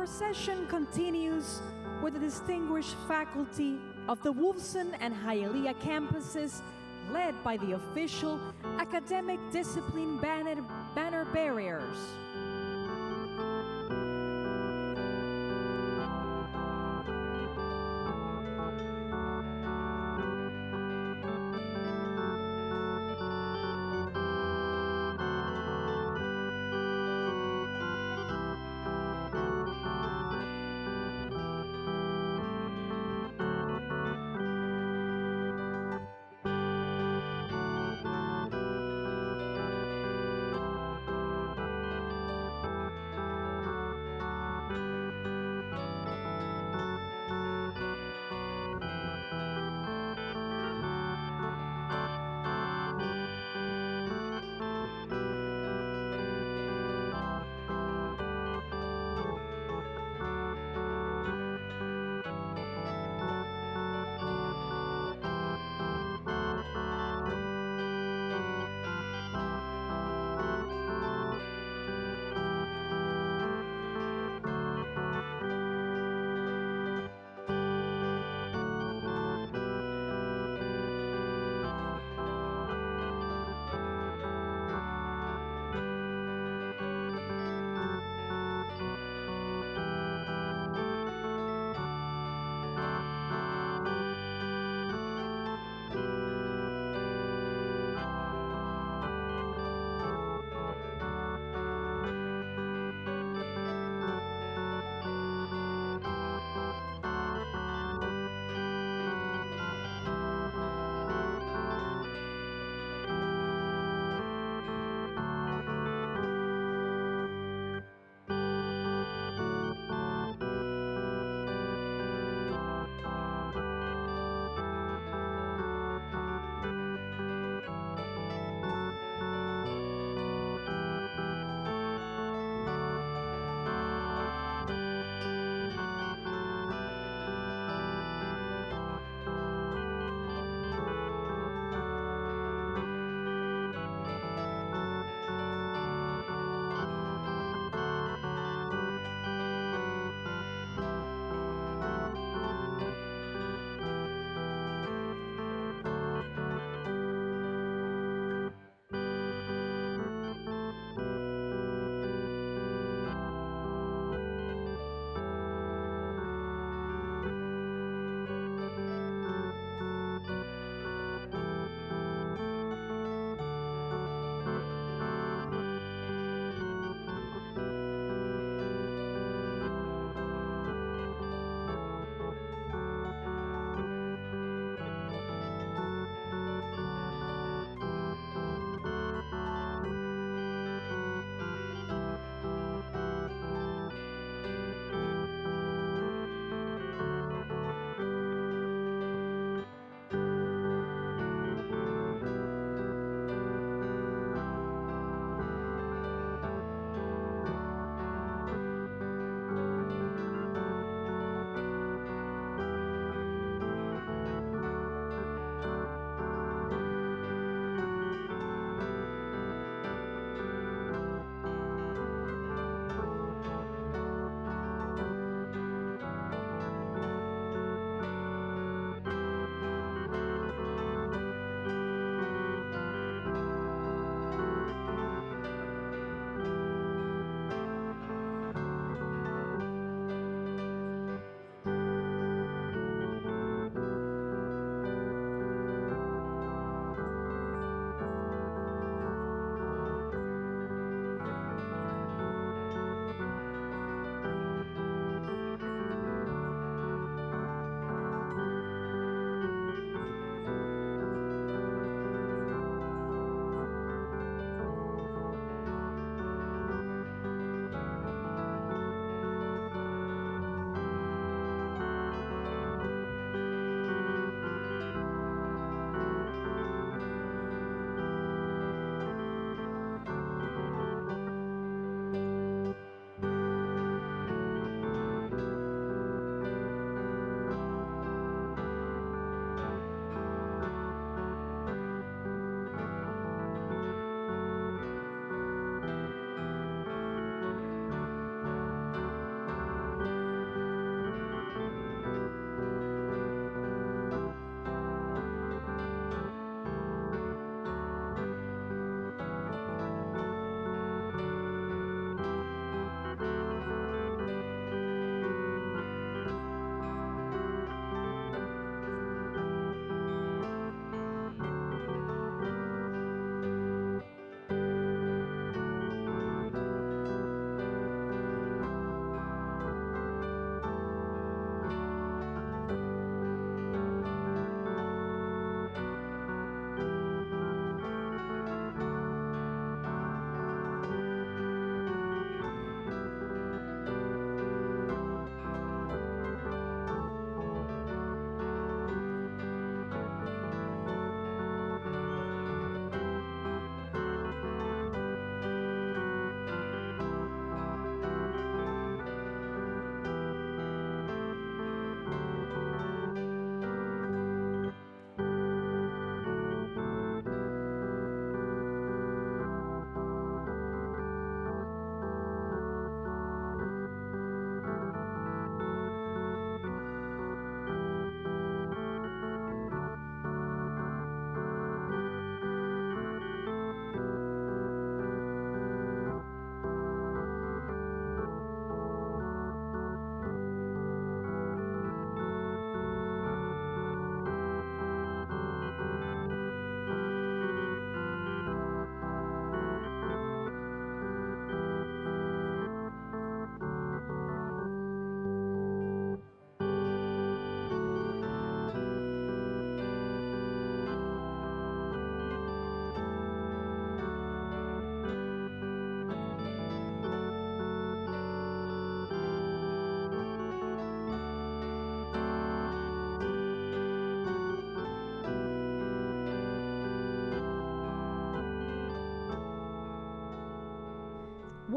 procession continues with the distinguished faculty of the Wolfson and Hialeah campuses, led by the official academic discipline banner bearers.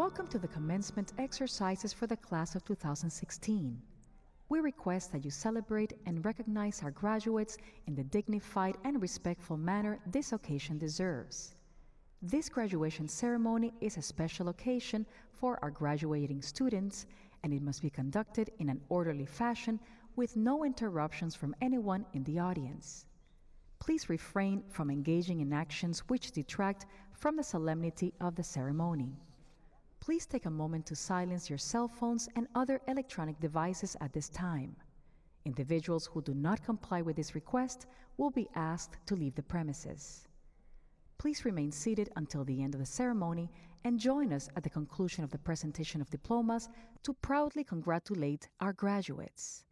Welcome to the commencement exercises for the class of 2016. We request that you celebrate and recognize our graduates in the dignified and respectful manner this occasion deserves. This graduation ceremony is a special occasion for our graduating students, and it must be conducted in an orderly fashion with no interruptions from anyone in the audience. Please refrain from engaging in actions which detract from the solemnity of the ceremony. Please take a moment to silence your cell phones and other electronic devices at this time. Individuals who do not comply with this request will be asked to leave the premises. Please remain seated until the end of the ceremony and join us at the conclusion of the presentation of diplomas to proudly congratulate our graduates.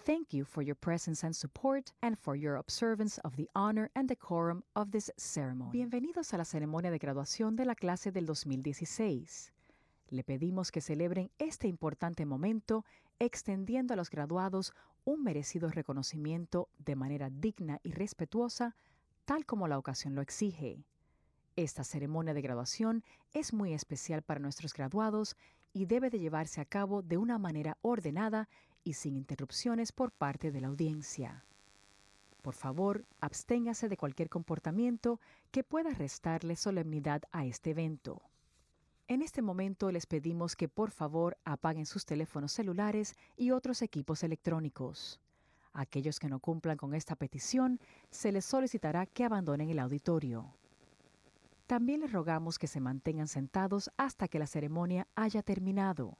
Thank you for your presence and support and for your observance of the honor and decorum of this ceremony. Bienvenidos a la ceremonia de graduación de la clase del 2016. Le pedimos que celebren este importante momento extendiendo a los graduados un merecido reconocimiento de manera digna y respetuosa, tal como la ocasión lo exige. Esta ceremonia de graduación es muy especial para nuestros graduados y debe de llevarse a cabo de una manera ordenada y sin interrupciones por parte de la audiencia. Por favor, absténgase de cualquier comportamiento que pueda restarle solemnidad a este evento. En este momento les pedimos que por favor apaguen sus teléfonos celulares y otros equipos electrónicos. A aquellos que no cumplan con esta petición, se les solicitará que abandonen el auditorio. También les rogamos que se mantengan sentados hasta que la ceremonia haya terminado.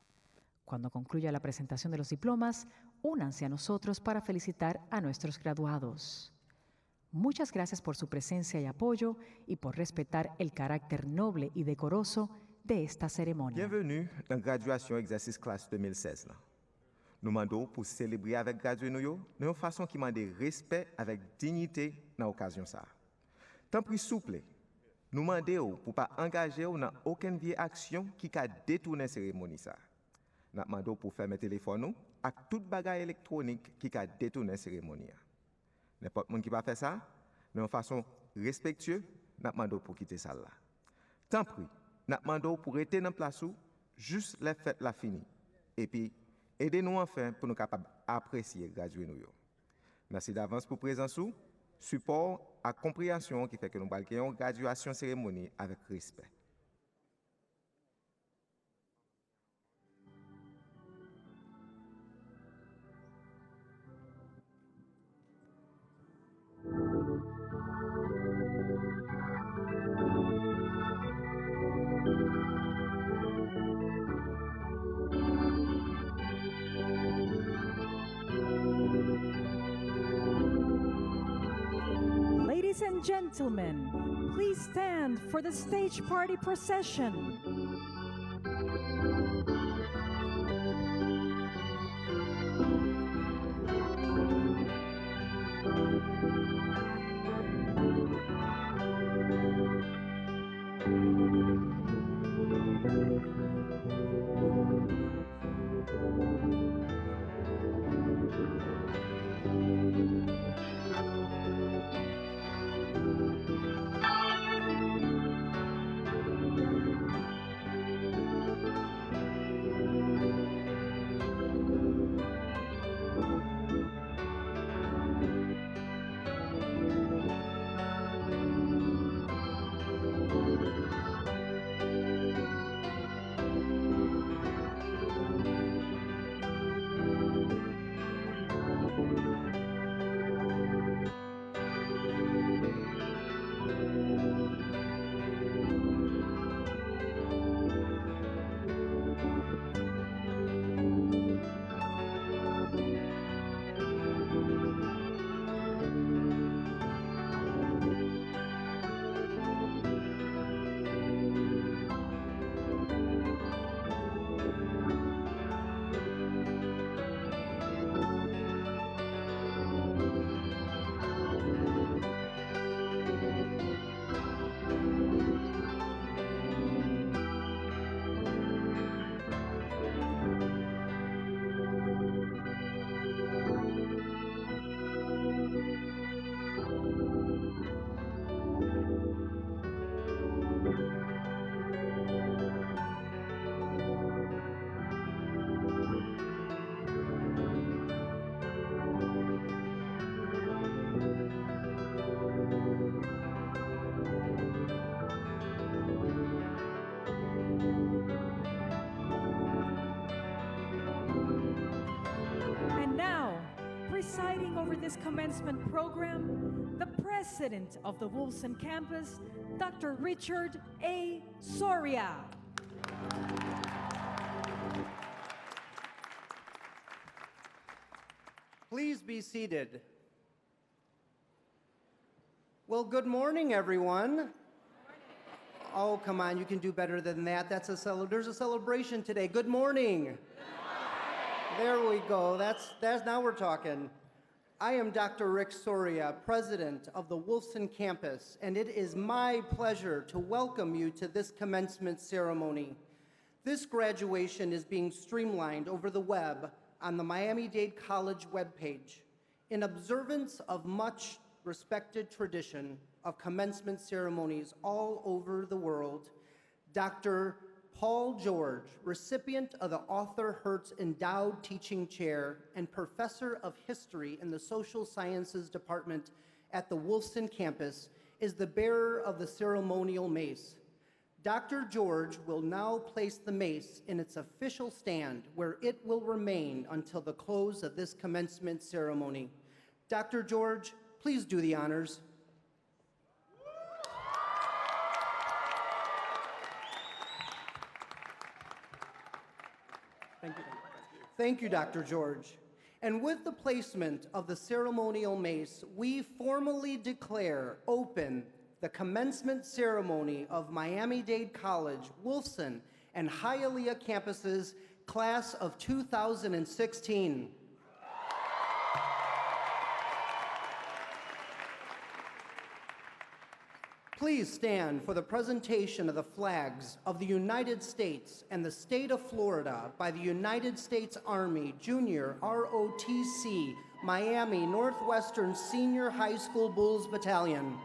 Cuando concluya la presentación de los diplomas, únanse a nosotros para felicitar a nuestros graduados. Muchas gracias por su presencia y apoyo y por respetar el carácter noble y decoroso de esta ceremonia. Bienvenue dans la graduation exercice classe 2016. Nous demandons pour célébrer avec gradués nous de façon qui demande respect avec dignité dans l'occasion ça. Tant pis souple, nous demandons pour pas engager dans aucune vieille action qui a détourné la cérémonie ça. Nous demandons pour fermer téléphone nous à toute bagaille électronique qui a détourné la cérémonie. N'importe monde qui va faire ça, de façon respectueuse, nous demandons pour quitter ça là. Tant pis, nous demandons pour rester dans place où juste la fête la fini. Et puis, aidez-nous enfin pour nous capables d'apprécier graduer nous. Merci d'avance pour présence ou support et compréhension qui fait que nous balquons graduation cérémonie avec respect. Ladies and gentlemen, please stand for the stage party procession. presiding over this commencement program, the president of the Wolfson campus, Dr. Richard A. Soria. Please be seated. Well, good morning, everyone. Oh, come on, you can do better than that. There's a celebration today. Good morning. Good morning. There we go. That's now we're talking. I am Dr. Rick Soria, president of the Wolfson campus, and it is my pleasure to welcome you to this commencement ceremony. This graduation is being streamlined over the web on the Miami-Dade College webpage in observance of much respected tradition of commencement ceremonies all over the world. Dr. Paul George, recipient of the Arthur Hertz Endowed Teaching Chair and Professor of History in the Social Sciences Department at the Wolfson campus, is the bearer of the ceremonial mace. Dr. George will now place the mace in its official stand, where it will remain until the close of this commencement ceremony. Dr. George, please do the honors. Thank you. Thank you, Dr. George. And with the placement of the ceremonial mace, we formally declare open the commencement ceremony of Miami-Dade College, Wolfson, and Hialeah campuses, class of 2016. Please stand for the presentation of the flags of the United States and the state of Florida by the United States Army Junior ROTC Miami Northwestern Senior High School Bulls Battalion.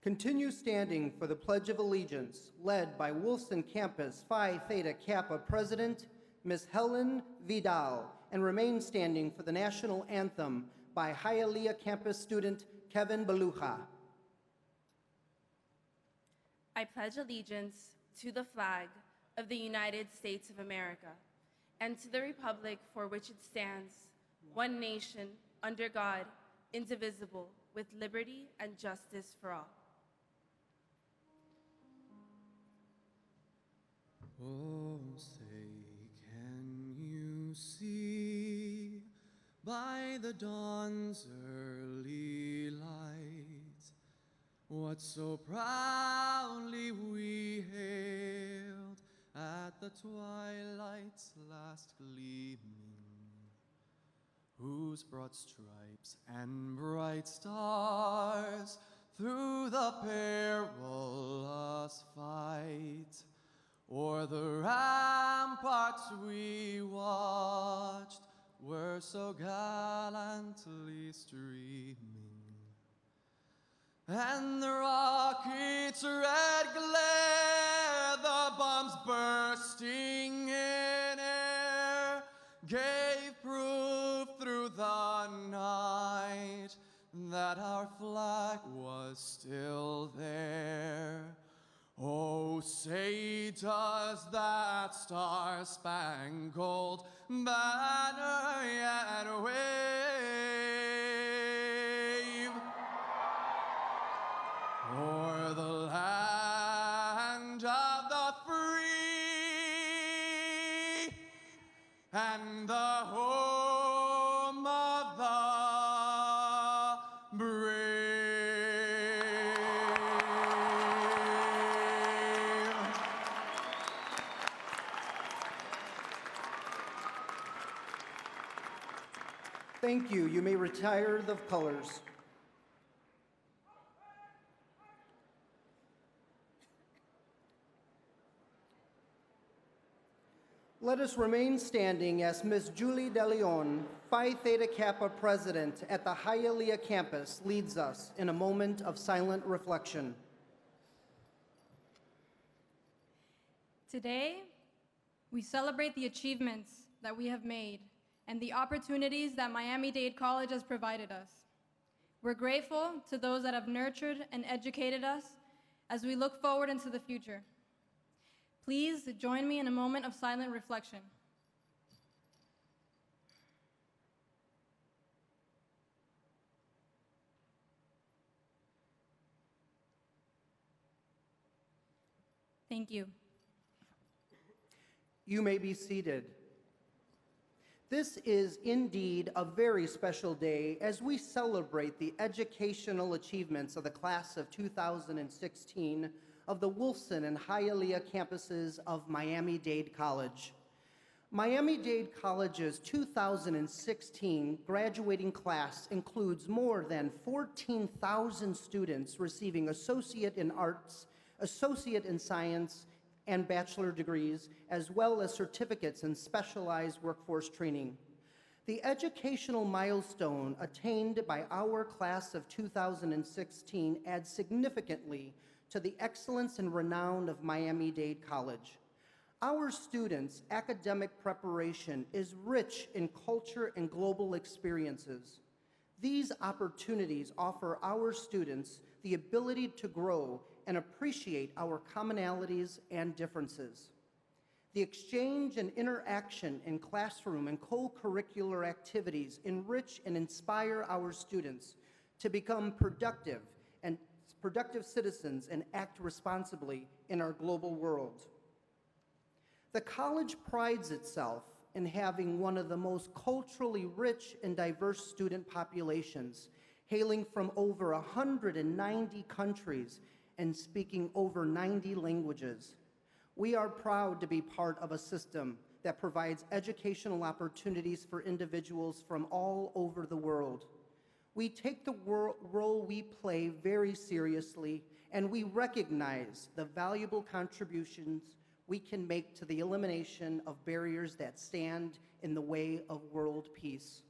Continue standing for the Pledge of Allegiance, led by Wolfson Campus Phi Theta Kappa President, Ms. Helen Vidal, and remain standing for the National Anthem by Hialeah Campus student Kevin Beluja. I pledge allegiance to the flag of the United States of America and to the republic for which it stands, one nation, under God, indivisible, with liberty and justice for all. Oh, say, can you see by the dawn's early light what so proudly we hailed at the twilight's last gleaming, whose broad stripes and bright stars through the perilous fight o'er the ramparts we watched were so gallantly streaming, and the rocket's red glare, the bombs bursting in air, gave proof through the night that our flag was still there. Oh, say does that star-spangled banner yet wave o'er the land of the free and the home of the brave? Thank you. You may retire the colors. Let us remain standing as Ms. Julie De Leon, Phi Theta Kappa President at the Hialeah campus, leads us in a moment of silent reflection. Today, we celebrate the achievements that we have made and the opportunities that Miami-Dade College has provided us. We're grateful to those that have nurtured and educated us as we look forward into the future. Please join me in a moment of silent reflection. Thank you. You may be seated. This is indeed a very special day as we celebrate the educational achievements of the class of 2016 of the Wolfson and Hialeah campuses of Miami-Dade College. Miami-Dade College's 2016 graduating class includes more than 14,000 students receiving Associate in Arts, Associate in Science, and bachelor degrees, as well as certificates in specialized workforce training. The educational milestone attained by our class of 2016 adds significantly to the excellence and renown of Miami-Dade College. Our students' academic preparation is rich in culture and global experiences. These opportunities offer our students the ability to grow and appreciate our commonalities and differences. The exchange and interaction in classroom and co-curricular activities enrich and inspire our students to become productive citizens and act responsibly in our global world. The college prides itself in having one of the most culturally rich and diverse student populations, hailing from over 190 countries and speaking over 90 languages. We are proud to be part of a system that provides educational opportunities for individuals from all over the world. We take the role we play very seriously, and we recognize the valuable contributions we can make to the elimination of barriers that stand in the way of world peace.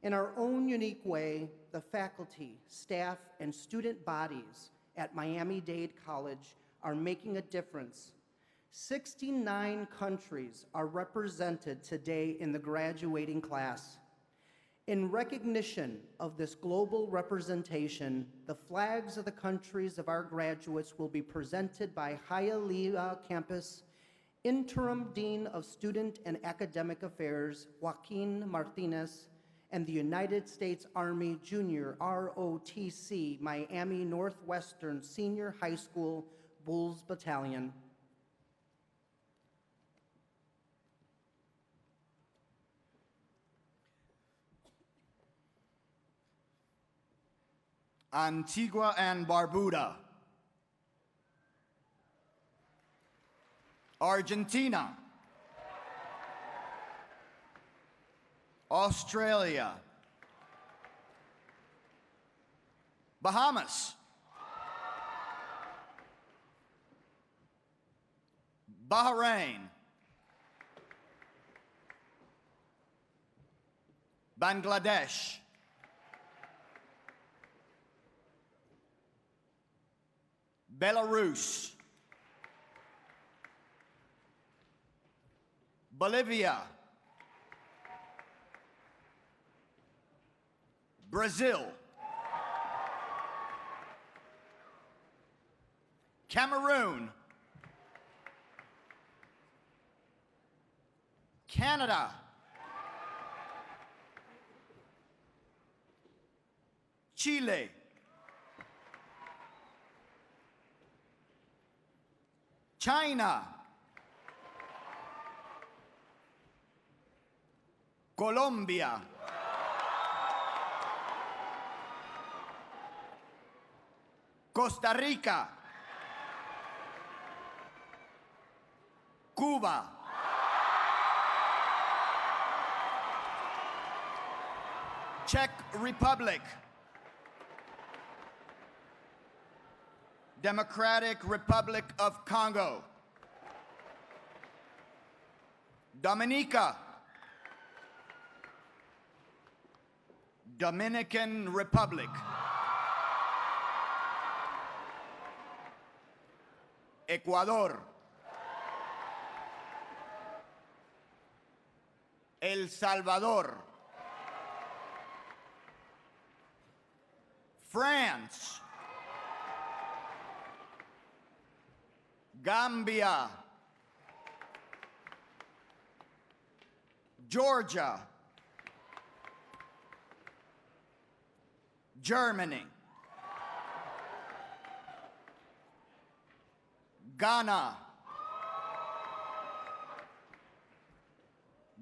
In our own unique way, the faculty, staff, and student bodies at Miami-Dade College are making a difference. 69 countries are represented today in the graduating class. In recognition of this global representation, the flags of the countries of our graduates will be presented by Hialeah Campus Interim Dean of Student and Academic Affairs, Joaquin Martinez, and the United States Army Junior ROTC Miami Northwestern Senior High School Bulls Battalion. Antigua and Barbuda, Argentina, Australia, Bahamas, Bahrain, Bangladesh, Belarus, Bolivia, Brazil, Cameroon, Canada, Chile, China, Colombia, Costa Rica, Cuba, Czech Republic, Democratic Republic of Congo, Dominica, Dominican Republic, Ecuador, El Salvador, France, Gambia, Georgia, Germany, Ghana,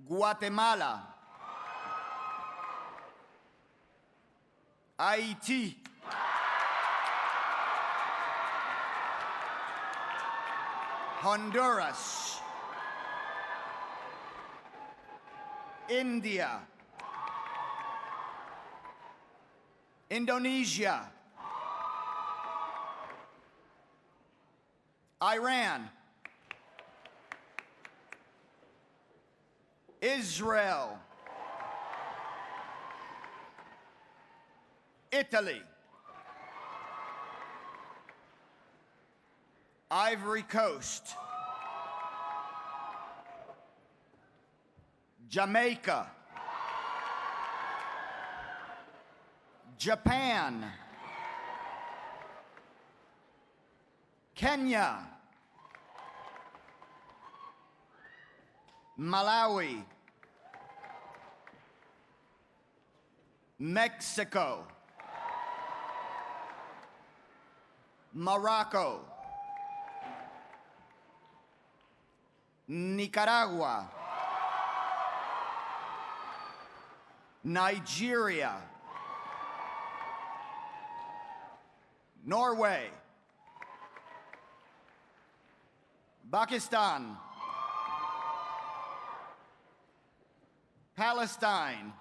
Guatemala, Haiti, Honduras, India, Indonesia, Iran, Israel, Italy, Ivory Coast, Jamaica, Japan, Kenya, Malawi, Mexico, Morocco, Nicaragua, Nigeria, Norway, Pakistan, Palestine,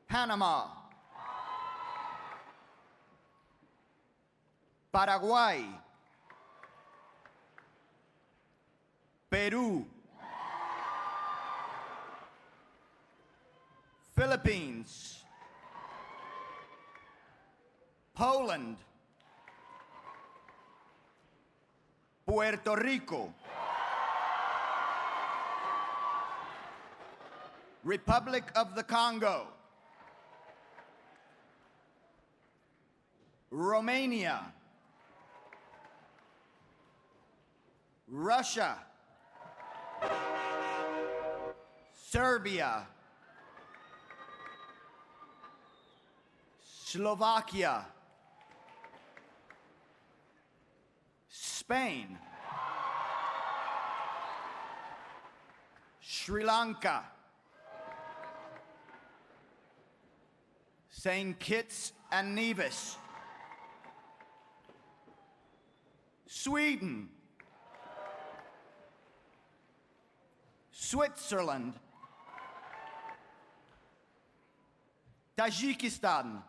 Panama, Paraguay, Peru, Philippines, Poland, Puerto Rico, Republic of the Congo, Romania, Russia, Serbia, Slovakia, Spain, Sri Lanka, St. Kitts and Nevis, Sweden, Switzerland, Tajikistan,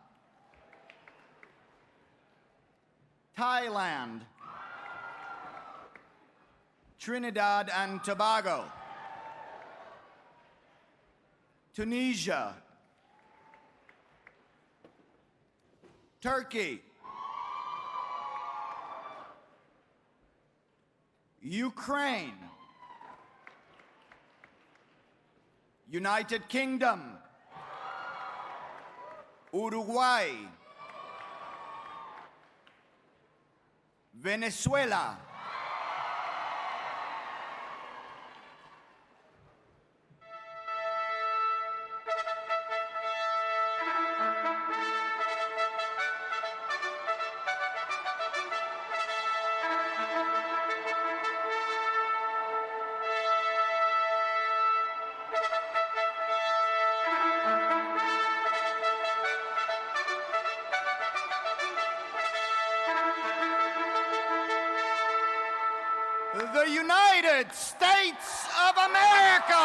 Thailand, Trinidad and Tobago, Tunisia, Turkey, Ukraine, United Kingdom, Uruguay, Venezuela, the United States of America.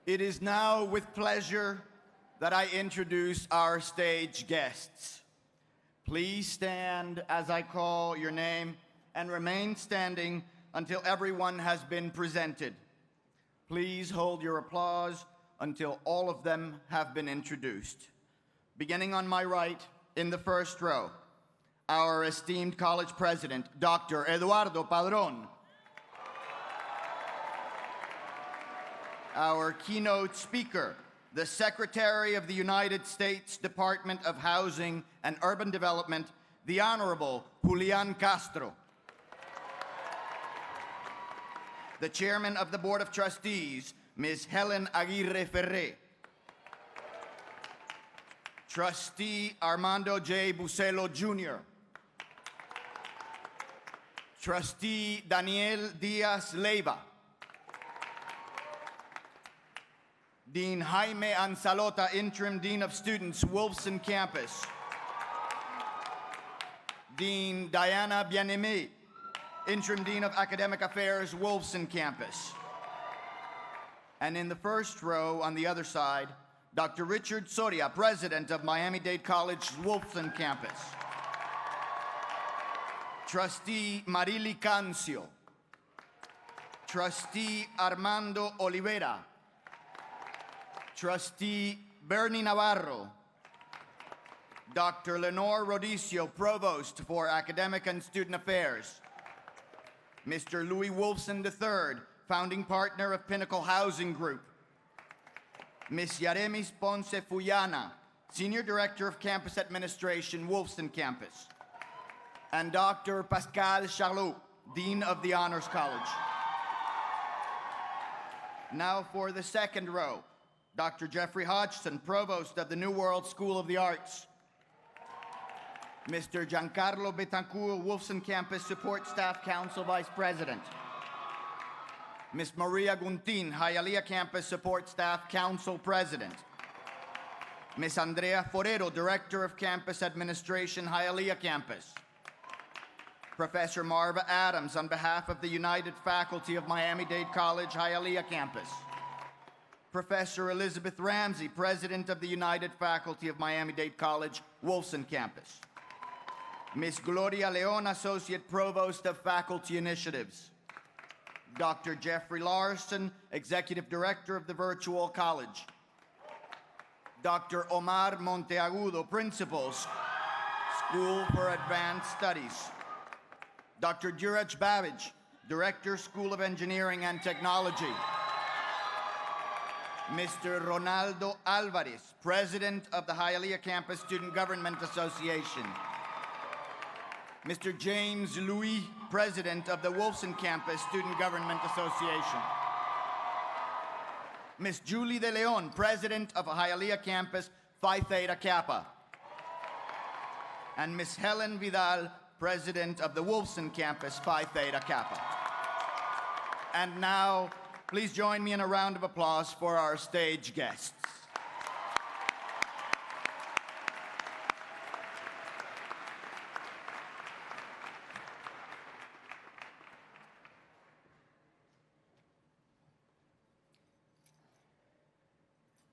It is now with pleasure that I introduce our stage guests. Please stand as I call your name and remain standing until everyone has been presented. Please hold your applause until all of them have been introduced. Beginning on my right, in the first row, our esteemed college president, Dr. Eduardo Padron. Our keynote speaker, the Secretary of the United States Department of Housing and Urban Development, the Honorable Julián Castro. The Chairman of the Board of Trustees, Ms. Helen Aguirre Ferré. Trustee Armando J. Bucelo Jr. Trustee Daniel Diaz Leiva. Dean Jaime Ansalota, Interim Dean of Students, Wolfson Campus. Dean Diana Bien-Aimé, Interim Dean of Academic Affairs, Wolfson Campus. And in the first row on the other side, Dr. Richard Soria, President of Miami-Dade College, Wolfson Campus. Trustee Marily Cancio. Trustee Armando Oliveira. Trustee Bernie Navarro. Dr. Lenore Rodicio, Provost for Academic and Student Affairs. Mr. Louis Wolfson III, Founding Partner of Pinnacle Housing Group. Ms. Yaremis Ponce Fuyana, Senior Director of Campus Administration, Wolfson Campus. And Dr. Pascal Charlot, Dean of the Honors College. Now for the second row, Dr. Jeffrey Hodgson, Provost of the New World School of the Arts. Mr. Giancarlo Betancourt, Wolfson Campus Support Staff Council Vice President. Ms. Maria Guntin, Hialeah Campus Support Staff Council President. Ms. Andrea Forero, Director of Campus Administration, Hialeah Campus. Professor Marva Adams, on behalf of the United Faculty of Miami-Dade College, Hialeah Campus. Professor Elizabeth Ramsey, President of the United Faculty of Miami-Dade College, Wolfson Campus. Ms. Gloria Leon, Associate Provost of Faculty Initiatives. Dr. Jeffrey Larson, Executive Director of the Virtual College. Dr. Omar Monteagudo, Principal, School for Advanced Studies. Dr. Dheeraj Babbage, Director, School of Engineering and Technology. Mr. Ronaldo Alvarez, President of the Hialeah Campus Student Government Association. Mr. James Louis, President of the Wolfson Campus Student Government Association. Ms. Julie De Leon, President of Hialeah Campus Phi Theta Kappa. And Ms. Helen Vidal, President of the Wolfson Campus Phi Theta Kappa. And now, please join me in a round of applause for our stage guests.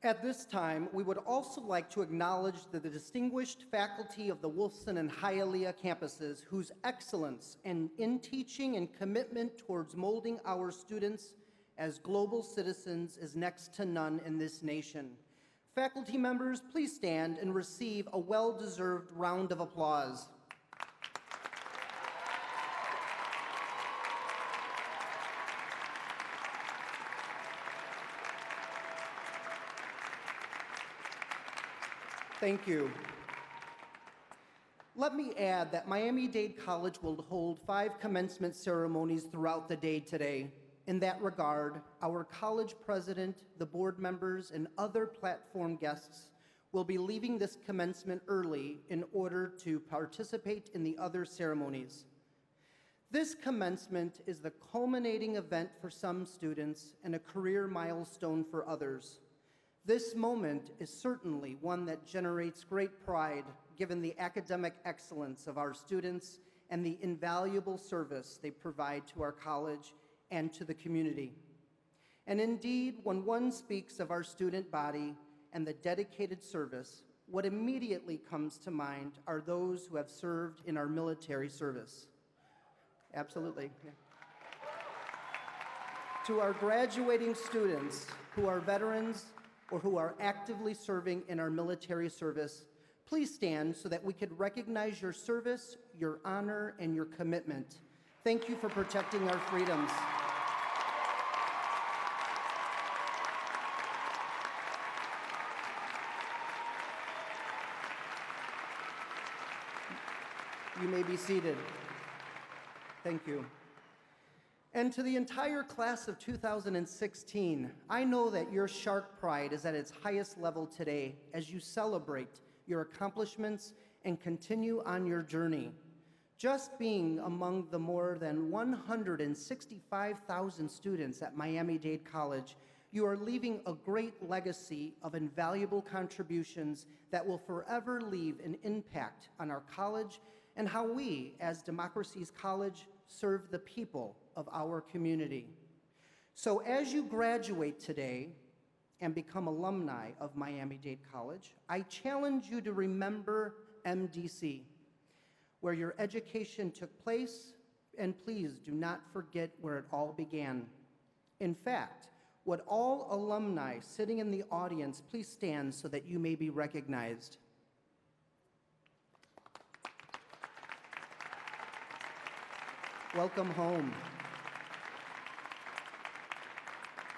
At this time, we would also like to acknowledge the distinguished faculty of the Wolfson and Hialeah campuses whose excellence in teaching and commitment towards molding our students as global citizens is next to none in this nation. Faculty members, please stand and receive a well-deserved round of applause. Thank you. Let me add that Miami-Dade College will hold 5 commencement ceremonies throughout the day today. In that regard, our college president, the board members, and other platform guests will be leaving this commencement early in order to participate in the other ceremonies. This commencement is the culminating event for some students and a career milestone for others. This moment is certainly one that generates great pride given the academic excellence of our students and the invaluable service they provide to our college and to the community. And indeed, when one speaks of our student body and the dedicated service, what immediately comes to mind are those who have served in our military service. Absolutely. Yeah. To our graduating students who are veterans or who are actively serving in our military service, please stand so that we could recognize your service, your honor, and your commitment. Thank you for protecting our freedoms. You may be seated. Thank you. And to the entire class of 2016, I know that your shark pride is at its highest level today as you celebrate your accomplishments and continue on your journey. Just being among the more than 165,000 students at Miami-Dade College, you are leaving a great legacy of invaluable contributions that will forever leave an impact on our college and how we, as Democracy's College, serve the people of our community. So as you graduate today and become alumni of Miami-Dade College, I challenge you to remember MDC, where your education took place, and please do not forget where it all began. In fact, would all alumni sitting in the audience please stand so that you may be recognized? Welcome home.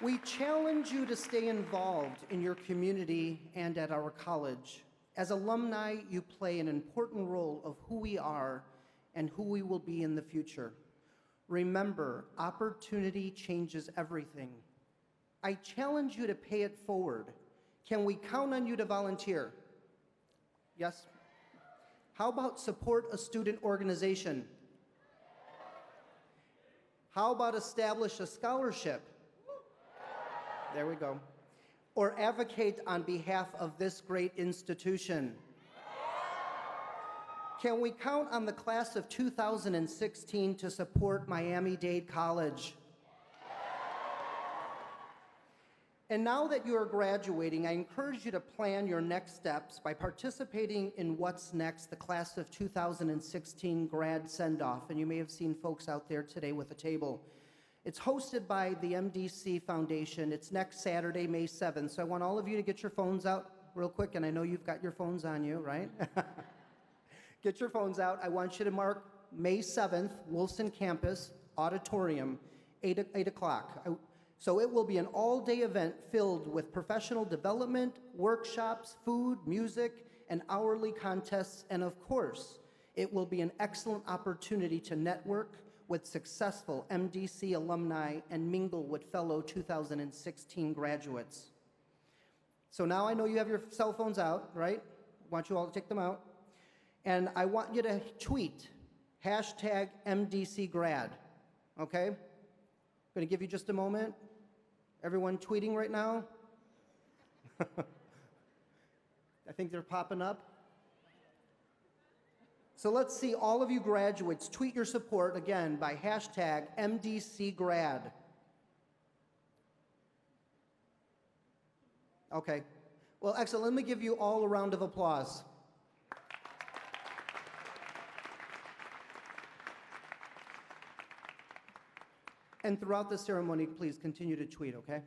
We challenge you to stay involved in your community and at our college. As alumni, you play an important role of who we are and who we will be in the future. Remember, opportunity changes everything. I challenge you to pay it forward. Can we count on you to volunteer? Yes? How about support a student organization? How about establish a scholarship? There we go. Or advocate on behalf of this great institution? Can we count on the class of 2016 to support Miami-Dade College? And now that you are graduating, I encourage you to plan your next steps by participating in What's Next, the class of 2016 grad send-off. And you may have seen folks out there today with a table. It's hosted by the MDC Foundation. It's next Saturday, May 7th. So I want all of you to get your phones out real quick, and I know you've got your phones on you, right? Get your phones out. I want you to mark May 7th, Wolfson Campus, Auditorium, 8 o'clock. So it will be an all-day event filled with professional development, workshops, food, music, and hourly contests, and of course, it will be an excellent opportunity to network with successful MDC alumni and mingle with fellow 2016 graduates. So now I know you have your cell phones out, right? I want you all to take them out. And I want you to tweet, #MDCgrad, okay? I'm gonna give you just a moment. Everyone tweeting right now? I think they're popping up. So let's see all of you graduates tweet your support again by #MDCgrad. Okay. Well, excellent. Let me give you all a round of applause. And throughout the ceremony, please continue to tweet, okay?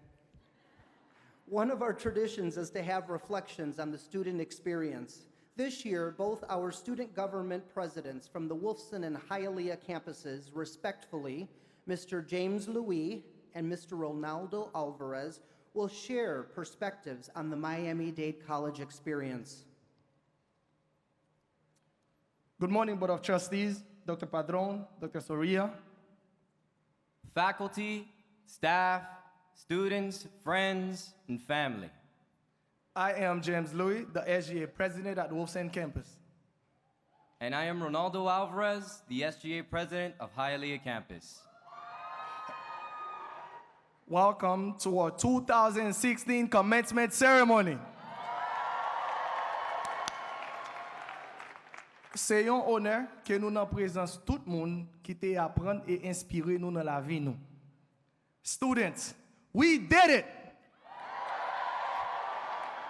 One of our traditions is to have reflections on the student experience. This year, both our student government presidents from the Wolfson and Hialeah campuses, respectfully, Mr. James Louis and Mr. Ronaldo Alvarez, will share perspectives on the Miami-Dade College experience. Good morning, Board of Trustees, Dr. Padron, Dr. Soria, faculty, staff, students, friends, and family. I am James Louis, the SGA president at Wolfson campus. And I am Ronaldo Alvarez, the SGA president of Hialeah campus. Welcome to our 2016 commencement ceremony. C'est un honneur que nous en présence tout le monde qui te apprendre et inspirer nous dans la vie nous. Students, We did it.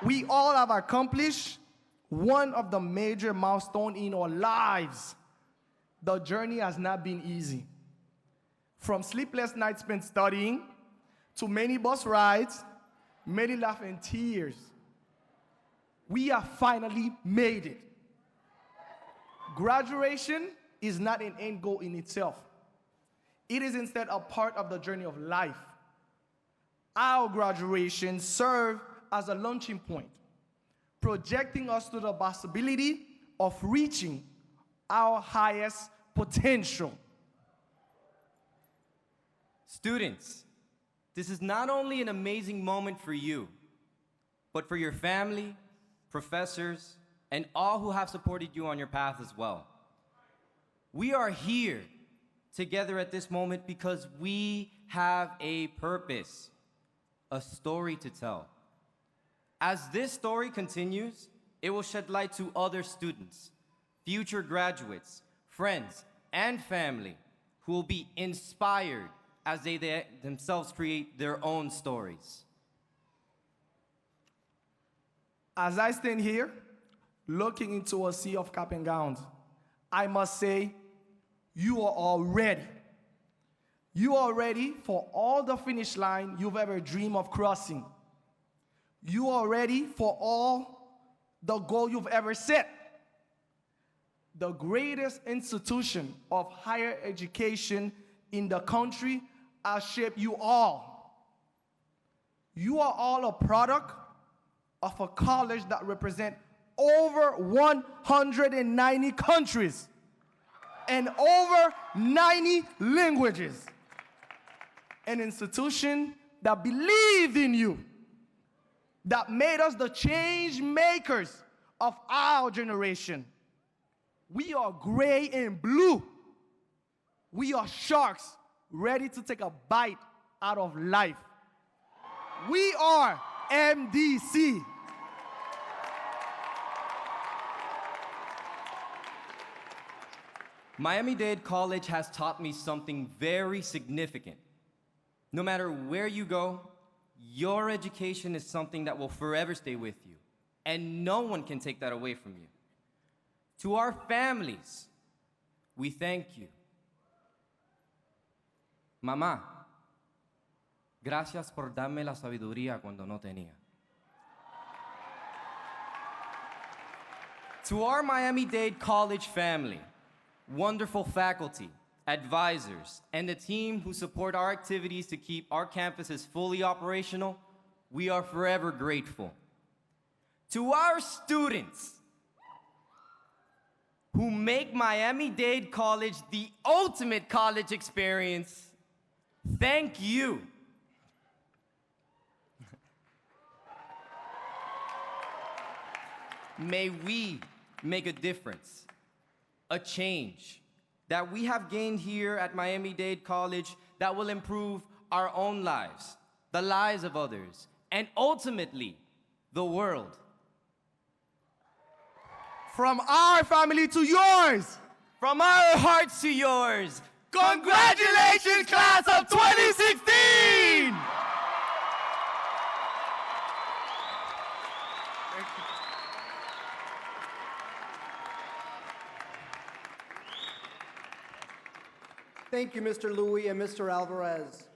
We all have accomplished one of the major milestones in our lives. The journey has not been easy. From sleepless nights spent studying, to many bus rides, many laughs and tears, we have finally made it. Graduation is not an end goal in itself. It is instead a part of the journey of life. Our graduation serves as a launching point, projecting us to the possibility of reaching our highest potential. Students, this is not only an amazing moment for you, but for your family, professors, and all who have supported you on your path as well. We are here together at this moment because we have a purpose, a story to tell. As this story continues, it will shed light to other students, future graduates, friends, and family who will be inspired as they themselves create their own stories. As I stand here, looking into a sea of cap and gowns, I must say, you are all ready. You are ready for all the finish line you've ever dreamed of crossing. You are ready for all the goal you've ever set. The greatest institution of higher education in the country has shaped you all. You are all a product of a college that represents over 190 countries and over 90 languages. An institution that believed in you, that made us the change makers of our generation. We are gray and blue. We are sharks ready to take a bite out of life. We are MDC. Miami-Dade College has taught me something very significant. No matter where you go, your education is something that will forever stay with you, and no one can take that away from you. To our families, we thank you. Mamá, gracias por darme la sabiduría cuando no tenía. To our Miami-Dade College family, wonderful faculty, advisors, and the team who support our activities to keep our campuses fully operational, we are forever grateful. To our students who make Miami-Dade College the ultimate college experience, thank you. May we make a difference, a change that we have gained here at Miami-Dade College that will improve our own lives, the lives of others, and ultimately, the world. From our family to yours. From our hearts to yours. Congratulations, class of 2016! Thank you, Mr. Louis and Mr. Alvarez.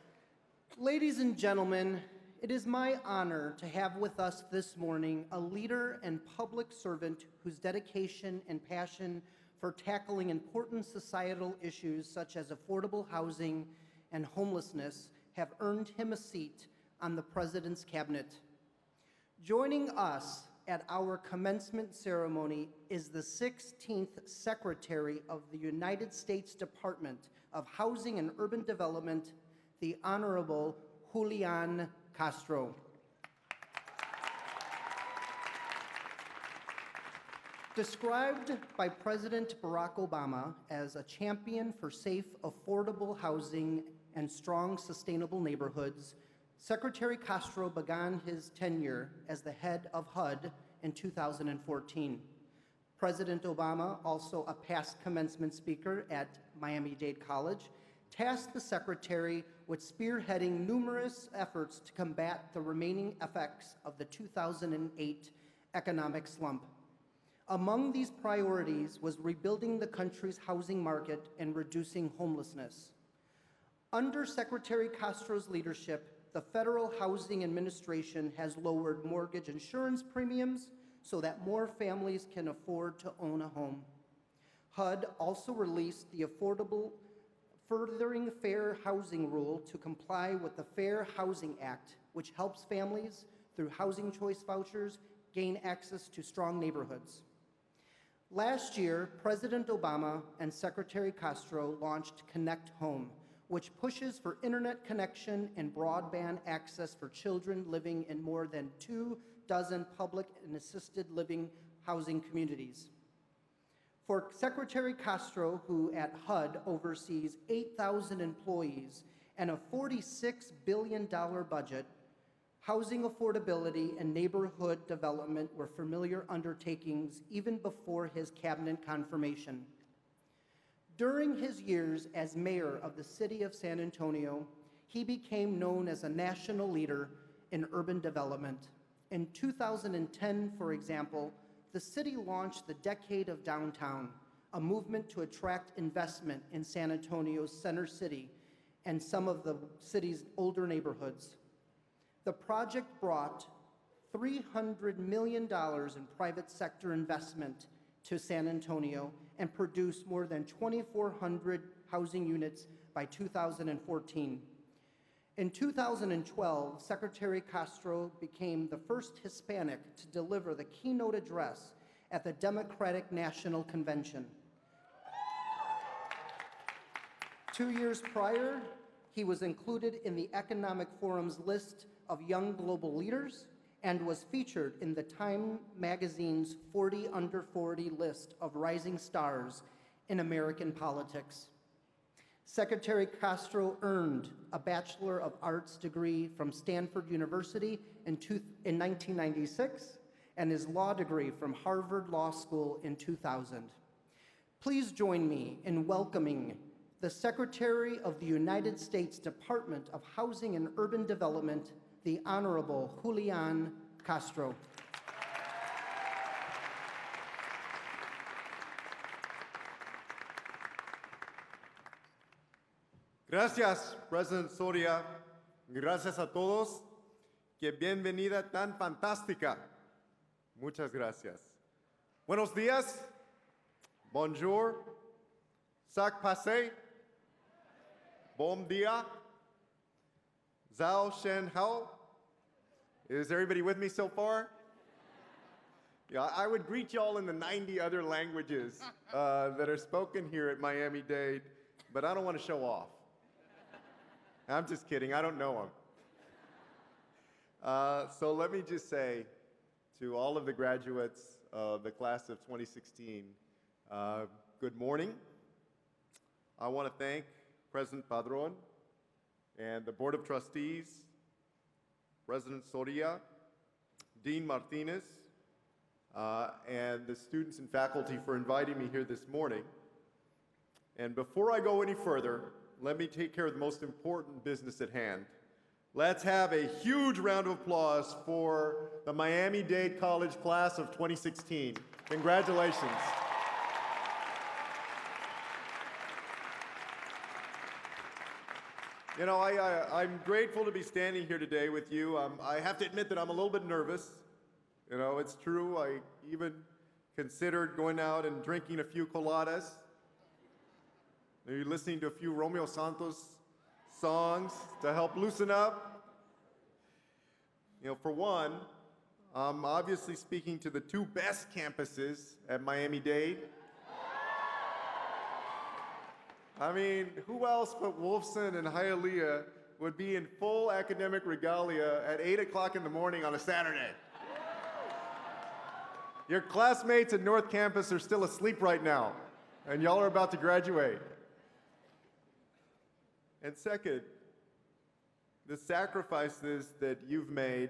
Ladies and gentlemen, it is my honor to have with us this morning a leader and public servant whose dedication and passion for tackling important societal issues such as affordable housing and homelessness have earned him a seat on the President's Cabinet. Joining us at our commencement ceremony is the 16th Secretary of the United States Department of Housing and Urban Development, the Honorable Julián Castro. Described by President Barack Obama as a champion for safe, affordable housing and strong, sustainable neighborhoods, Secretary Castro began his tenure as the head of HUD in 2014. President Obama, also a past commencement speaker at Miami-Dade College, tasked the Secretary with spearheading numerous efforts to combat the remaining effects of the 2008 economic slump. Among these priorities was rebuilding the country's housing market and reducing homelessness. Under Secretary Castro's leadership, the Federal Housing Administration has lowered mortgage insurance premiums so that more families can afford to own a home. HUD also released the Affordable Furthering Fair Housing Rule to comply with the Fair Housing Act, which helps families, through housing choice vouchers, gain access to strong neighborhoods. Last year, President Obama and Secretary Castro launched Connect Home, which pushes for internet connection and broadband access for children living in more than 24 public and assisted living housing communities. For Secretary Castro, who at HUD oversees 8,000 employees and a $46 billion budget, housing affordability and neighborhood development were familiar undertakings even before his cabinet confirmation. During his years as mayor of the city of San Antonio, he became known as a national leader in urban development. In 2010, for example, the city launched the Decade of Downtown, a movement to attract investment in San Antonio's center city and some of the city's older neighborhoods. The project brought $300 million in private sector investment to San Antonio and produced more than 2,400 housing units by 2014. In 2012, Secretary Castro became the first Hispanic to deliver the keynote address at the Democratic National Convention. 2 years prior, he was included in the Economic Forum's list of young global leaders and was featured in the Time magazine's 40 Under 40 list of rising stars in American politics. Secretary Castro earned a Bachelor of Arts degree from Stanford University in 1996 and his law degree from Harvard Law School in 2000. Please join me in welcoming the Secretary of the United States Department of Housing and Urban Development, the Honorable Julián Castro. Gracias, President Soria. Gracias a todos. Qué bienvenida tan fantástica. Muchas gracias. Buenos días. Bonjour. Sac passe. Bon dia. Zhao Shen Hao. Is everybody with me so far? Yeah, I would greet y'all in the 90 other languages that are spoken here at Miami-Dade, but I don't want to show off. I'm just kidding, I don't know them. So let me just say to all of the graduates of the class of 2016, good morning. I want to thank President Padron and the Board of Trustees, President Soria, Dean Martinez, and the students and faculty for inviting me here this morning. And before I go any further, let me take care of the most important business at hand. Let's have a huge round of applause for the Miami-Dade College class of 2016. Congratulations. You know, I'm grateful to be standing here today with you. I have to admit that I'm a little bit nervous. You know, it's true. I even considered going out and drinking a few coladas. Maybe listening to a few Romeo Santos songs to help loosen up. You know, for one, I'm obviously speaking to the two best campuses at Miami-Dade. I mean, who else but Wolfson and Hialeah would be in full academic regalia at 8 o'clock in the morning on a Saturday? Your classmates at North Campus are still asleep right now, and y'all are about to graduate. And second, the sacrifices that you've made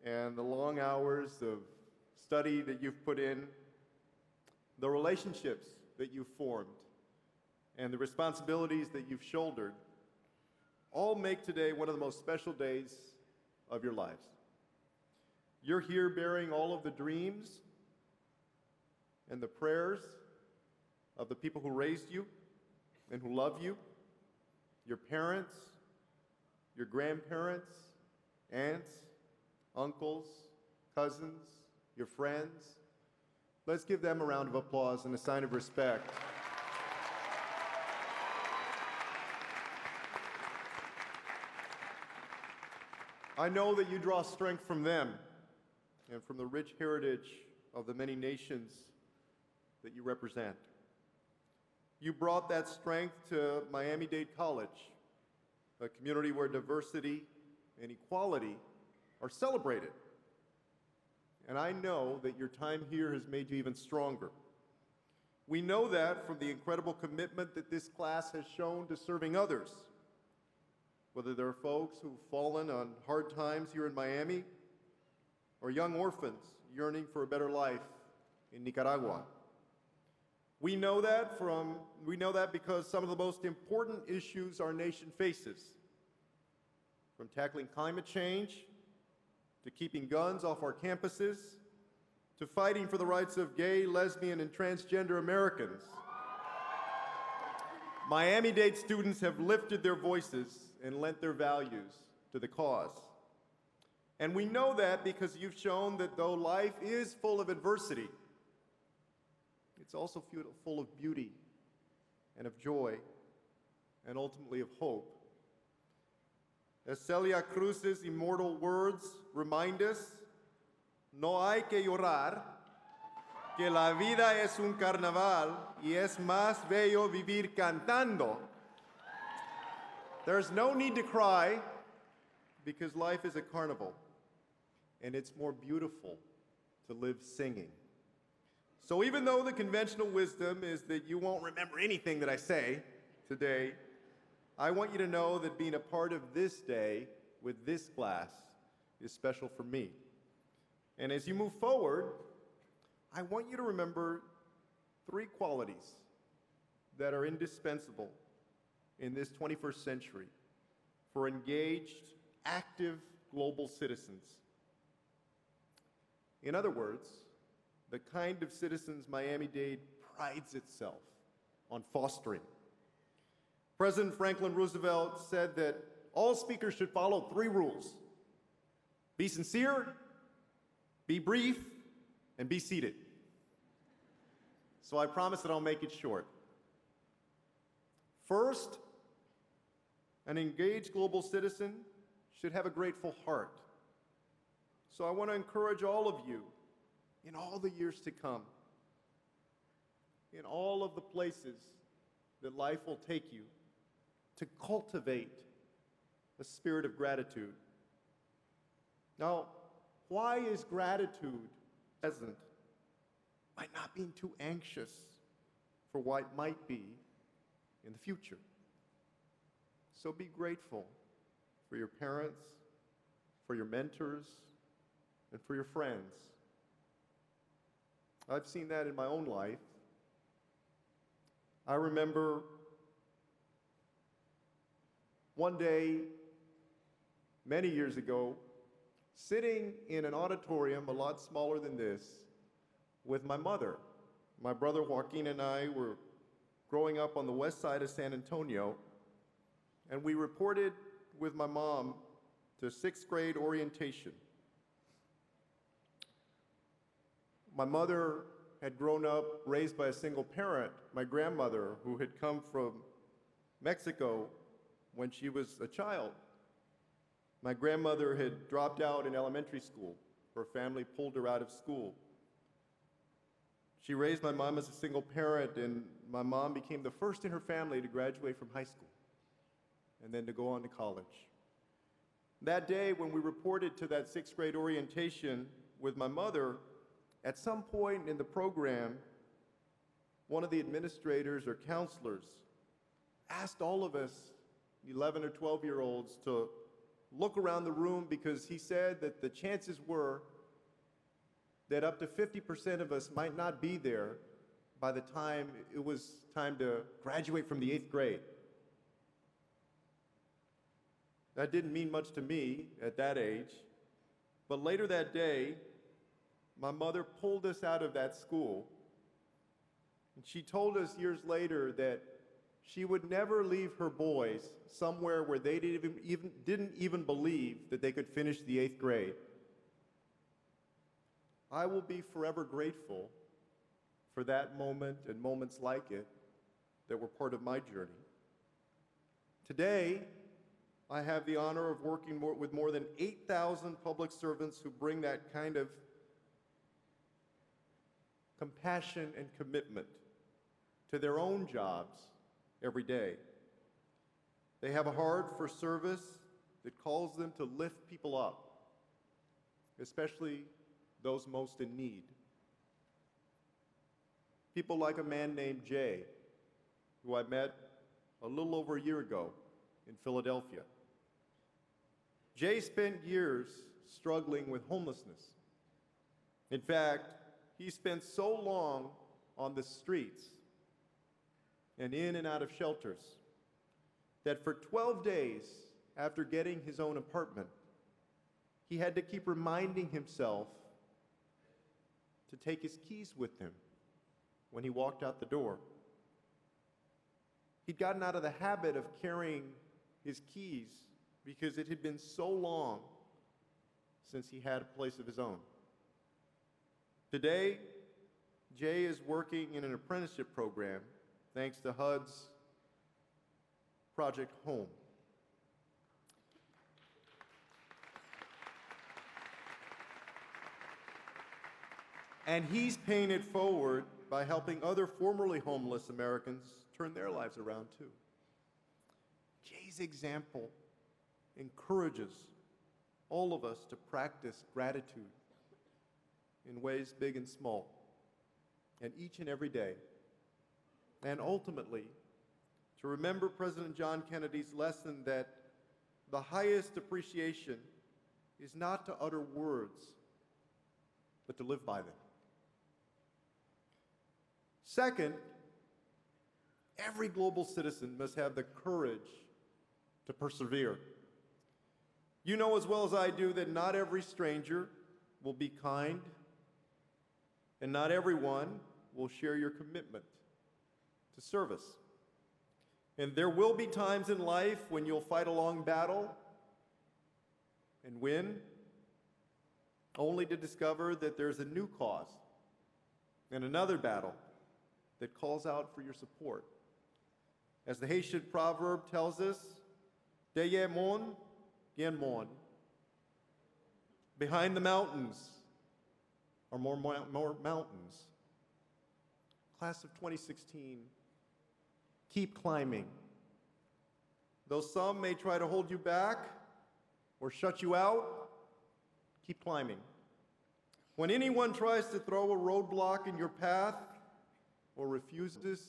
and the long hours of study that you've put in, the relationships that you've formed, and the responsibilities that you've shouldered, all make today one of the most special days of your lives. You're here bearing all of the dreams and the prayers of the people who raised you and who love you, your parents, your grandparents, aunts, uncles, cousins, your friends. Let's give them a round of applause and a sign of respect. I know that you draw strength from them and from the rich heritage of the many nations that you represent. You brought that strength to Miami-Dade College, a community where diversity and equality are celebrated. And I know that your time here has made you even stronger. We know that from the incredible commitment that this class has shown to serving others, whether they're folks who've fallen on hard times here in Miami or young orphans yearning for a better life in Nicaragua. We know that because some of the most important issues our nation faces, from tackling climate change, to keeping guns off our campuses, to fighting for the rights of gay, lesbian, and transgender Americans. Miami-Dade students have lifted their voices and lent their values to the cause. And we know that because you've shown that though life is full of adversity, it's also full of beauty and of joy and ultimately of hope. As Celia Cruz's immortal words remind us, no hay que llorar, que la vida es un carnaval y es más bello vivir cantando. There's no need to cry because life is a carnival and it's more beautiful to live singing. So even though the conventional wisdom is that you won't remember anything that I say today, I want you to know that being a part of this day with this class is special for me. And as you move forward, I want you to remember 3 qualities that are indispensable in this 21st century for engaged, active global citizens. In other words, the kind of citizens Miami-Dade prides itself on fostering. President Franklin Roosevelt said that all speakers should follow 3 rules: be sincere, be brief, and be seated. So I promise that I'll make it short. First, an engaged global citizen should have a grateful heart. So I want to encourage all of you in all the years to come, in all of the places that life will take you, to cultivate a spirit of gratitude. Now, why is gratitude present by not being too anxious for what might be in the future? So be grateful for your parents, for your mentors, and for your friends. I've seen that in my own life. I remember one day, many years ago, sitting in an auditorium a lot smaller than this with my mother. My brother Joaquin and I were growing up on the west side of San Antonio, and we reported with my mom to 6th grade orientation. My mother had grown up raised by a single parent, my grandmother, who had come from Mexico when she was a child. My grandmother had dropped out in elementary school. Her family pulled her out of school. She raised my mom as a single parent, and my mom became the first in her family to graduate from high school and then to go on to college. That day, when we reported to that 6th grade orientation with my mother, at some point in the program, one of the administrators or counselors asked all of us 11 or 12-year-olds to look around the room because he said that the chances were that up to 50% of us might not be there by the time it was time to graduate from the 8th grade. That didn't mean much to me at that age. But later that day, my mother pulled us out of that school, and she told us years later that she would never leave her boys somewhere where they didn't even believe that they could finish the 8th grade. I will be forever grateful for that moment and moments like it that were part of my journey. Today, I have the honor of working with more than 8,000 public servants who bring that kind of compassion and commitment to their own jobs every day. They have a heart for service that calls them to lift people up, especially those most in need. People like a man named Jay, who I met a little over a year ago in Philadelphia. Jay spent years struggling with homelessness. In fact, he spent so long on the streets and in and out of shelters that for 12 days after getting his own apartment, he had to keep reminding himself to take his keys with him when he walked out the door. He'd gotten out of the habit of carrying his keys because it had been so long since he had a place of his own. Today, Jay is working in an apprenticeship program thanks to HUD's Project Home. And he's paying it forward by helping other formerly homeless Americans turn their lives around too. Jay's example encourages all of us to practice gratitude in ways big and small, and each and every day. And ultimately, to remember President John Kennedy's lesson that the highest appreciation is not to utter words, but to live by them. Second, every global citizen must have the courage to persevere. You know as well as I do that not every stranger will be kind, and not everyone will share your commitment to service. And there will be times in life when you'll fight a long battle and win, only to discover that there's a new cause and another battle that calls out for your support. As the Haitian proverb tells us, Derrière mon, bien mon. Behind the mountains are more mountains. Class of 2016, keep climbing. Though some may try to hold you back or shut you out, keep climbing. When anyone tries to throw a roadblock in your path or refuses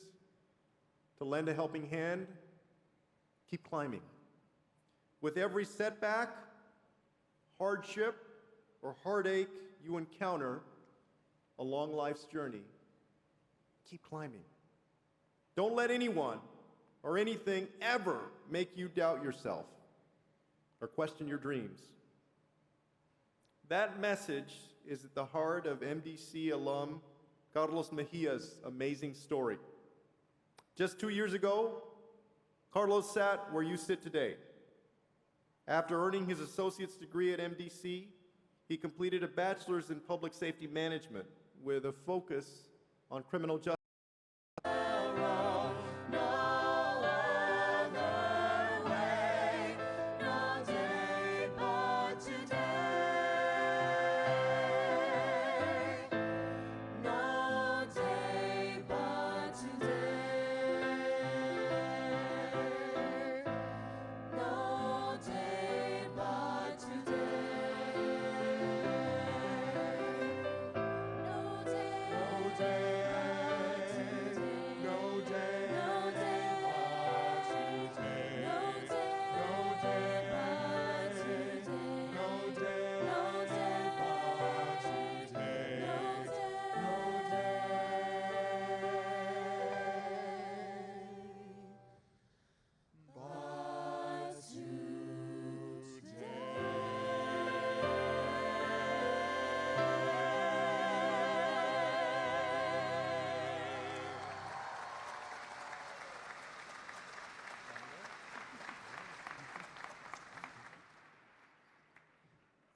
to lend a helping hand, keep climbing. With every setback, hardship, or heartache you encounter along life's journey, keep climbing. Don't let anyone or anything ever make you doubt yourself or question your dreams. That message is at the heart of MDC alum Carlos Mejia's amazing story. Just 2 years ago, Carlos sat where you sit today. After earning his associate's degree at MDC, he completed a bachelor's in public safety management with a focus on criminal justice.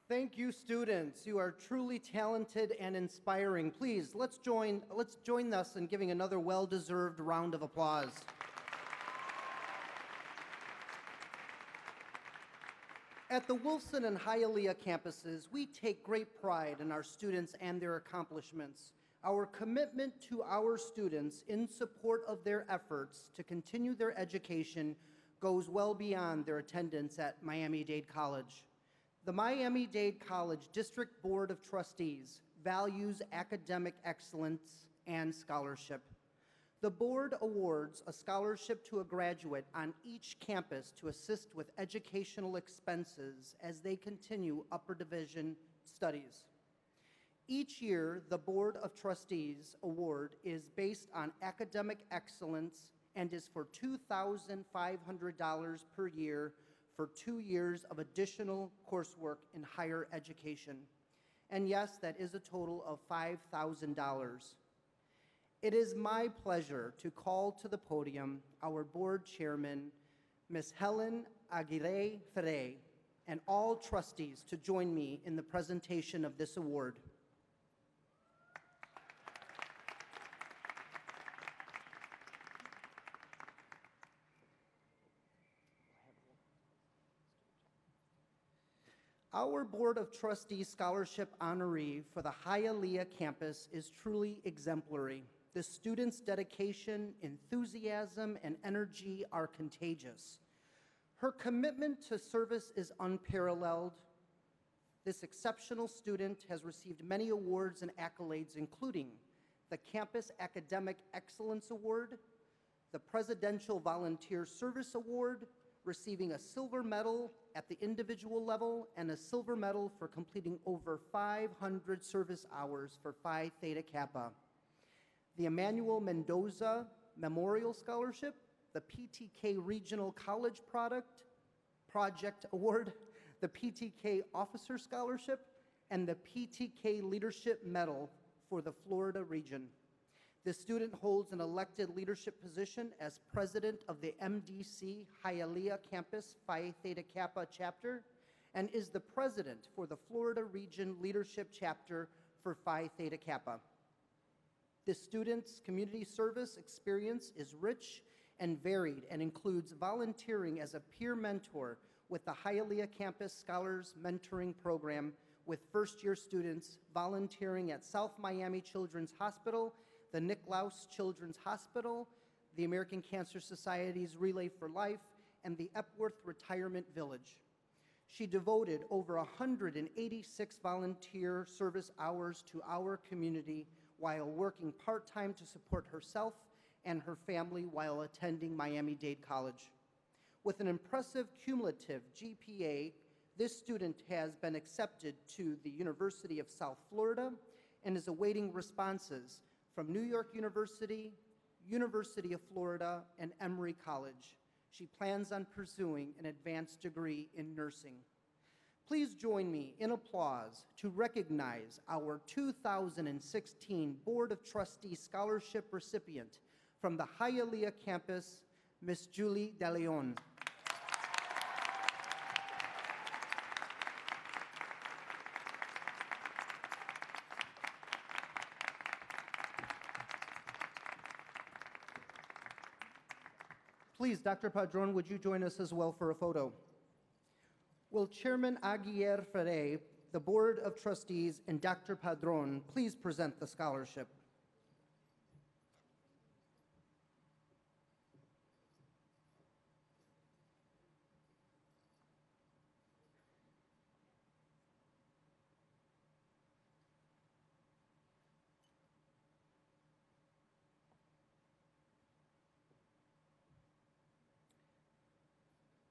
Thank you, students. You are truly talented and inspiring. Please, let's join us in giving another well-deserved round of applause. At the Wolfson and Hialeah campuses, we take great pride in our students and their accomplishments. Our commitment to our students in support of their efforts to continue their education goes well beyond their attendance at Miami-Dade College. The Miami-Dade College District Board of Trustees values academic excellence and scholarship. The board awards a scholarship to a graduate on each campus to assist with educational expenses as they continue upper division studies. Each year, the Board of Trustees award is based on academic excellence and is for $2,500 per year for 2 years of additional coursework in higher education. And yes, that is a total of $5,000. It is my pleasure to call to the podium our board chairman, Ms. Helen Aguirre Ferre, and all trustees to join me in the presentation of this award. Our Board of Trustees Scholarship honoree for the Hialeah campus is truly exemplary. The students' dedication, enthusiasm, and energy are contagious. Her commitment to service is unparalleled. This exceptional student has received many awards and accolades, including the Campus Academic Excellence Award, the Presidential Volunteer Service Award, receiving a silver medal at the individual level and a silver medal for completing over 500 service hours for Phi Theta Kappa. The Emmanuel Mendoza Memorial Scholarship, the PTK Regional College Project Award, the PTK Officer Scholarship, and the PTK Leadership Medal for the Florida region. This student holds an elected leadership position as president of the MDC Hialeah Campus Phi Theta Kappa chapter and is the president for the Florida Region Leadership Chapter for Phi Theta Kappa. This student's community service experience is rich and varied and includes volunteering as a peer mentor with the Hialeah Campus Scholars Mentoring Program, with first-year students volunteering at South Miami Children's Hospital, the Nicklaus Children's Hospital, the American Cancer Society's Relay for Life, and the Epworth Retirement Village. She devoted over 186 volunteer service hours to our community while working part-time to support herself and her family while attending Miami-Dade College. With an impressive cumulative GPA, this student has been accepted to the University of South Florida and is awaiting responses from New York University, University of Florida, and Emory College. She plans on pursuing an advanced degree in nursing. Please join me in applause to recognize our 2016 Board of Trustees Scholarship recipient from the Hialeah campus, Ms. Julie De Leon. Please, Dr. Padron, would you join us as well for a photo? Will Chairman Aguirre Ferre, the Board of Trustees, and Dr. Padron please present the scholarship?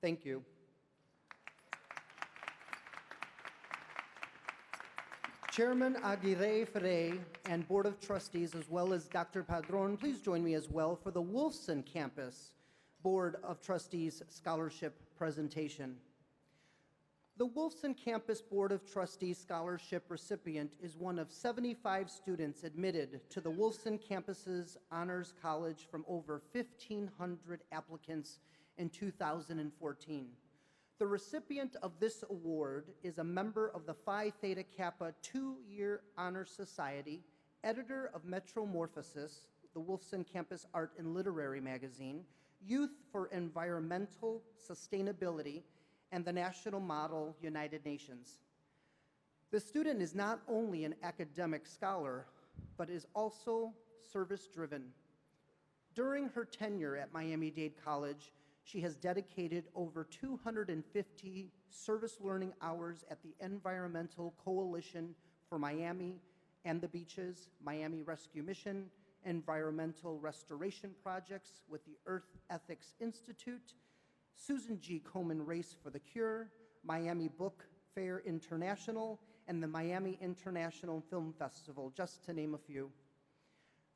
Thank you. Chairman Aguirre Ferre and Board of Trustees, as well as Dr. Padron, please join me as well for the Wolfson Campus Board of Trustees Scholarship presentation. The Wolfson Campus Board of Trustees Scholarship recipient is one of 75 students admitted to the Wolfson Campus's Honors College from over 1,500 applicants in 2014. The recipient of this award is a member of the Phi Theta Kappa 2-year Honor Society, editor of Metromorphosis, the Wolfson Campus Art and Literary magazine, Youth for Environmental Sustainability, and the National Model United Nations. The student is not only an academic scholar, but is also service-driven. During her tenure at Miami-Dade College, she has dedicated over 250 service learning hours at the Environmental Coalition for Miami and the Beaches, Miami Rescue Mission, Environmental Restoration Projects with the Earth Ethics Institute, Susan G. Komen Race for the Cure, Miami Book Fair International, and the Miami International Film Festival, just to name a few.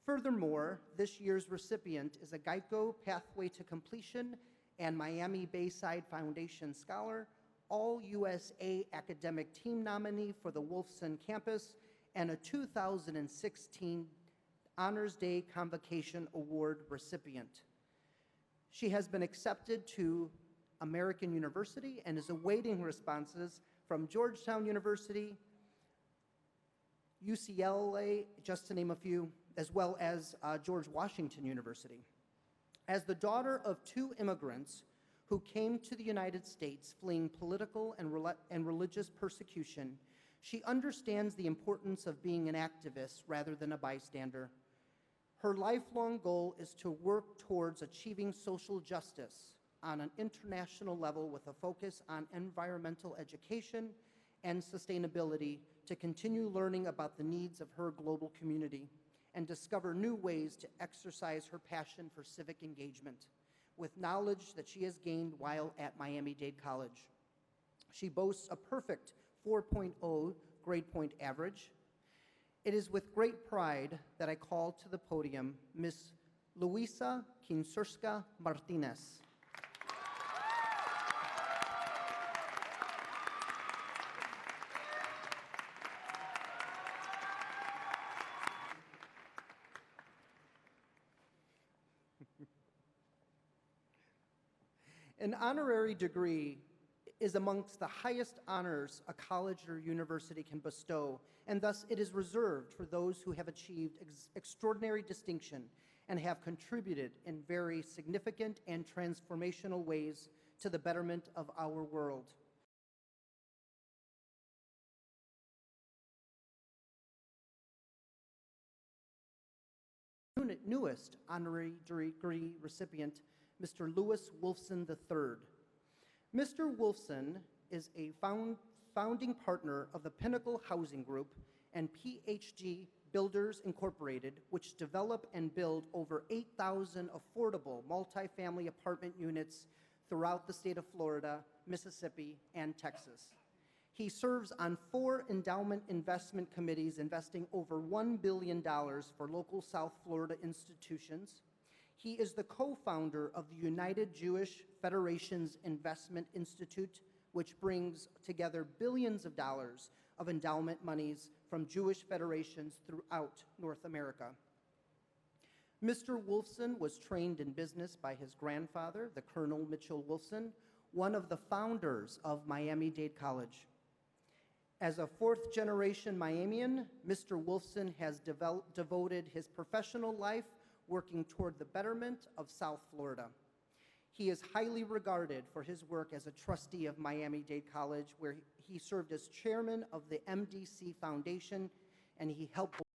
Furthermore, this year's recipient is a Geico Pathway to Completion and Miami Bayside Foundation Scholar, All-USA Academic Team nominee for the Wolfson campus, and a 2016 Honors Day Convocation Award recipient. She has been accepted to American University and is awaiting responses from Georgetown University, UCLA, just to name a few, as well as George Washington University. As the daughter of 2 immigrants who came to the United States fleeing political and religious persecution, she understands the importance of being an activist rather than a bystander. Her lifelong goal is to work towards achieving social justice on an international level with a focus on environmental education and sustainability to continue learning about the needs of her global community and discover new ways to exercise her passion for civic engagement with knowledge that she has gained while at Miami-Dade College. She boasts a perfect 4.0 grade point average. It is with great pride that I call to the podium Ms. Luisa Kinsurska Martinez. An honorary degree is amongst the highest honors a college or university can bestow, and thus it is reserved for those who have achieved extraordinary distinction and have contributed in very significant and transformational ways to the betterment of our world. Newest honorary degree recipient, Mr. Lewis Wolfson III. Mr. Wolfson is a founding partner of the Pinnacle Housing Group and PHG Builders Incorporated, which develop and build over 8,000 affordable multifamily apartment units throughout the state of Florida, Mississippi, and Texas. He serves on 4 endowment investment committees investing over $1 billion for local South Florida institutions. He is the co-founder of the United Jewish Federation's Investment Institute, which brings together billions of dollars of endowment monies from Jewish federations throughout North America. Mr. Wolfson was trained in business by his grandfather, the Colonel Mitchell Wolfson, one of the founders of Miami-Dade College. As a 4th-generation Miamian, Mr. Wolfson has devoted his professional life working toward the betterment of South Florida. He is highly regarded for his work as a trustee of Miami-Dade College, where he served as chairman of the MDC Foundation, and he helped